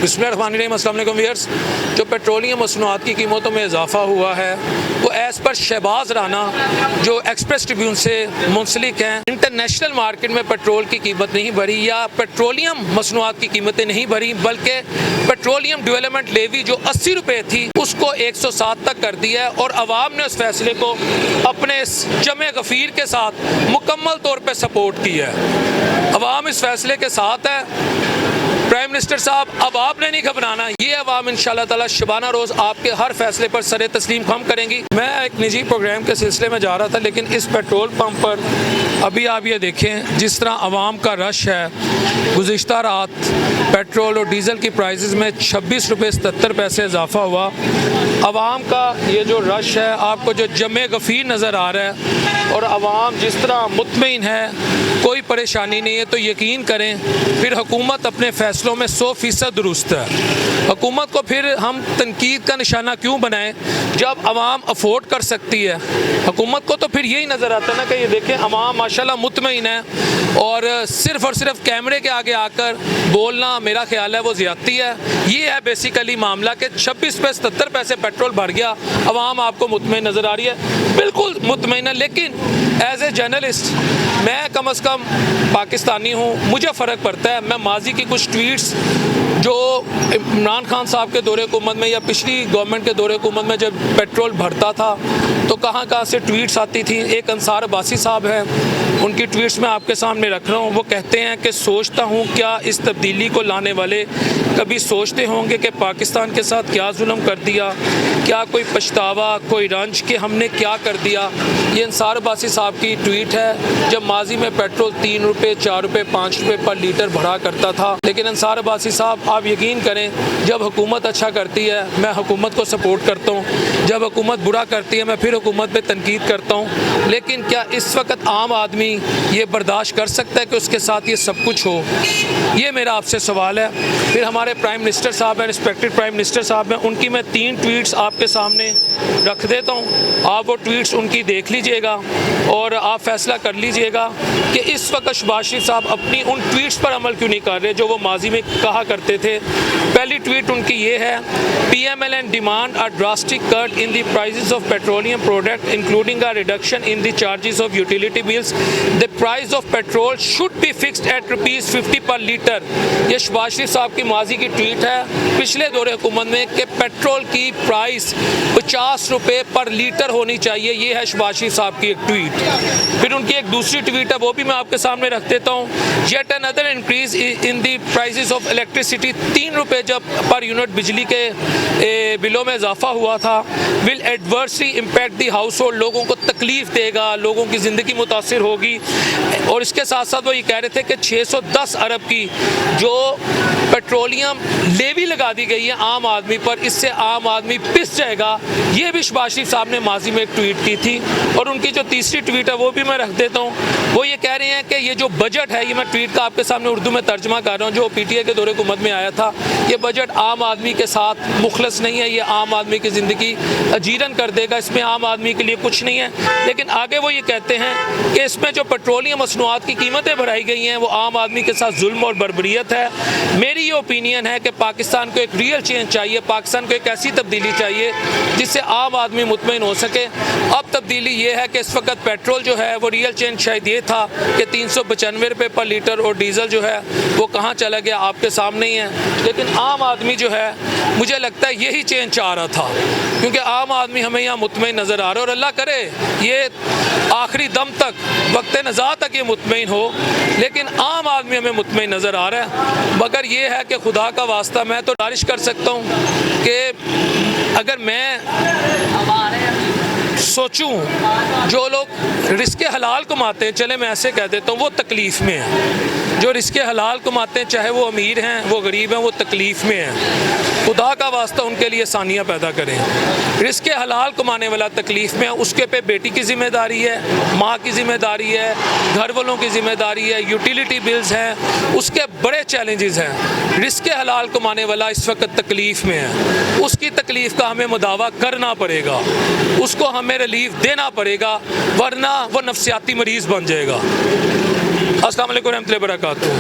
बिस्मिल्लाहिर्रहमानिर्रहीम, अस्सलाम वालेकुम व्यूअर्स। जो पेट्रोलियम मसनूआत की कीमतों में इजाफा हुआ है वो एज़ पर शहबाज राना जो एक्सप्रेस ट्रिब्यून से मुंसलिक हैं, इंटरनेशनल मार्केट में पेट्रोल की कीमत नहीं बढ़ी या पेट्रोलियम मसनूआत की कीमतें नहीं बढ़ी, बल्कि पेट्रोलियम डेवलपमेंट लेवी जो 80 रुपये थी उसको 107 तक कर दिया है और अवाम ने उस फैसले को अपने जमे गफ़ीर के साथ मुकम्मल तौर पर सपोर्ट किया है। अवाम इस फैसले के साथ है। प्राइम मिनिस्टर साहब, अब आपने नहीं घबराना, ये अवाम इंशाल्लाह ताला शबाना रोज़ आपके हर फैसले पर सरे तस्लीम खम करेंगी। मैं एक निजी प्रोग्राम के सिलसिले में जा रहा था, लेकिन इस पेट्रोल पंप पर अभी आप ये देखें जिस तरह अवाम का रश है। गुज़िश्ता रात पेट्रोल और डीज़ल की प्राइसेस में 26 रुपये 77 पैसे इजाफा हुआ। अवाम का ये जो रश है, आपको जो जमे गफ़ीर नज़र आ रहा है और अवाम जिस तरह मुतमईन है, कोई परेशानी नहीं है, तो यकीन करें फिर हुकूमत अपने फैसलों में 100% दुरुस्त है। हुकूमत को फिर हम तनकीद का निशाना क्यों बनाएं जब अवाम अफोर्ड कर सकती है। हुकूमत को तो फिर यही नज़र आता है ना कि ये देखें अवाम माशाल्लाह मुतमईन है और सिर्फ कैमरे के आगे आकर बोलना मेरा ख्याल है वो ज़्यादती है। ये है बेसिकली मामला कि 26 रुपये 77 पैसे पेट्रोल भर गया, अवाम आपको मुतमईन नज़र आ रही है, बिल्कुल मुतमईन है। लेकिन एज ए जर्नलिस्ट मैं कम अज़ कम पाकिस्तानी हूँ, मुझे फ़र्क पड़ता है। मैं माजी की कुछ ट्वीट्स जो इमरान खान साहब के दौरे हुकूमत में या पिछली गवर्नमेंट के दौरे हुकूमत में जब पेट्रोल भरता था तो कहाँ से ट्वीट्स आती थी। एक अंसार अब्बासी साहब हैं, उनकी ट्वीट्स मैं आपके सामने रख रहा हूँ। वो कहते हैं कि सोचता हूँ क्या इस तब्दीली को लाने वाले कभी सोचते होंगे कि पाकिस्तान के साथ क्या जुल्म कर दिया, क्या कोई पछतावा, कोई रंज कि हमने क्या कर दिया। ये अंसार अब्बासी साहब की ट्वीट है जब माजी में पेट्रोल 3 रुपये 4 रुपये 5 रुपये पर लीटर भरा करता था। लेकिन अंसार अब्बासी साहब, आप यकीन करें जब हुकूमत अच्छा करती है मैं हुकूमत को सपोर्ट करता हूँ, जब हुकूमत बुरा करती है मैं फिर हुकूमत पे तनकीद करता हूँ। लेकिन क्या इस वक्त आम आदमी ये बर्दाश्त कर सकता है कि उसके साथ ये सब कुछ हो? ये मेरा आपसे सवाल है। फिर हमारे प्राइम मिनिस्टर साहब हैं, रिस्पेक्टेड प्राइम मिनिस्टर साहब हैं, उनकी मैं 3 ट्वीट्स आपके सामने रख देता हूँ। आप वो ट्वीट्स उनकी देख लीजिएगा और आप फैसला कर लीजिएगा कि इस वक्त शहबाज शरीफ साहब अपनी उन ट्वीट्स पर अमल क्यों नहीं कर रहे जो वो माजी में कहा करते थे। पहली ट्वीट उनकी ये है, PMLN demand a drastic cut in the prices of petroleum product including a reduction in the charges of utility bills. The price of petrol should be fixed at ₹50 पर लीटर। ये शहबाज शरीफ साहब की माजी की ट्वीट है पिछले दौरे हुकूमत में कि पेट्रोल की प्राइस 50 रुपये पर लीटर होनी चाहिए। ये है शहबाज शरीफ साहब की एक ट्वीट। फिर उनकी एक दूसरी ट्वीट है, वो भी मैं आपके सामने रख देता हूँ। Yet another increase in the prices of electricity. 3 रुपये जब पर यूनिट बिजली के बिलों में इजाफा हुआ था, will adversely impact the house hold. लोगों को तकलीफ देगा, लोगों की ज़िंदगी मुतासिर होगी। और इसके साथ साथ वो ये कह रहे थे कि 610 अरब की जो पेट्रोलियम लेवी लगा दी गई है आम आदमी पर, इससे आम आदमी पिस जाएगा। ये भी शहबाज शरीफ साहब ने माजी में एक ट्वीट की थी। और उनकी जो तीसरी ट्वीट है वो भी मैं रख देता हूँ। वो ये कह रहे हैं कि ये जो बजट है, ये मैं ट्वीट का आपके सामने उर्दू में तर्जमा कर रहा हूँ, जो PTA के दौरे हुकूमत में आया था, ये बजट आम आदमी के साथ मुखलस नहीं है, ये आम आदमी की ज़िंदगी अजीरन कर देगा, इसमें आम आदमी के लिए कुछ नहीं है। लेकिन आगे वो ये कहते हैं कि इसमें जो पेट्रोलियम मसनूआत की कीमतें बढ़ाई गई हैं वो आम आदमी के साथ जुल्म और बर्बरियत है। मेरी ये ओपिनियन है कि पाकिस्तान को एक रियल चेंज चाहिए, पाकिस्तान को एक ऐसी तब्दीली चाहिए जिससे आम आदमी मुतमईन हो सके। अब तब्दीली ये है कि इस वक्त पेट्रोल जो है वो रियल चेंज शायद ये था कि 395 रुपये पर लीटर और डीज़ल जो है वो कहाँ चला गया आपके सामने ही है। लेकिन आम आदमी जो है मुझे लगता है यही चेंज चाह रहा था, क्योंकि आम आदमी हमें यहाँ मुतमईन नज़र आ रहा है और अल्लाह करे ये आखिरी दम तक, वक्त नज़ा तक ये मुतमईन हो। लेकिन आम आदमी हमें मुतमईन नज़र आ रहा है। मगर ये है कि खुदा का वास्ता मैं तो गुजारिश कर सकता हूँ कि अगर मैं सोचूं जो लोग रिस्के हलाल कमाते हैं, चले मैं ऐसे कह देता हूँ, वो तकलीफ़ में हैं। जो रिस्के हलाल कमाते हैं, चाहे वो अमीर हैं वो गरीब हैं, वो तकलीफ़ में हैं। खुदा का वास्ता उनके लिए आसानियाँ पैदा करें। रिस्के हलाल कमाने वाला तकलीफ़ में है, उसके पे बेटी की ज़िम्मेदारी है, माँ की ज़िम्मेदारी है, घर वालों की ज़िम्मेदारी है, यूटिलिटी बिल्स हैं, उसके बड़े चैलेंजेस हैं। रिस्के हलाल कमाने वाला इस वक्त तकलीफ़ में है, उसकी तकलीफ़ का हमें मुदावा करना पड़ेगा, उसको हमें रिलीफ देना पड़ेगा, वरना वो नफसियाती मरीज़ बन जाएगा। अस्सलाम वालेकुम रहमतुल्लाहि व बरकातहू।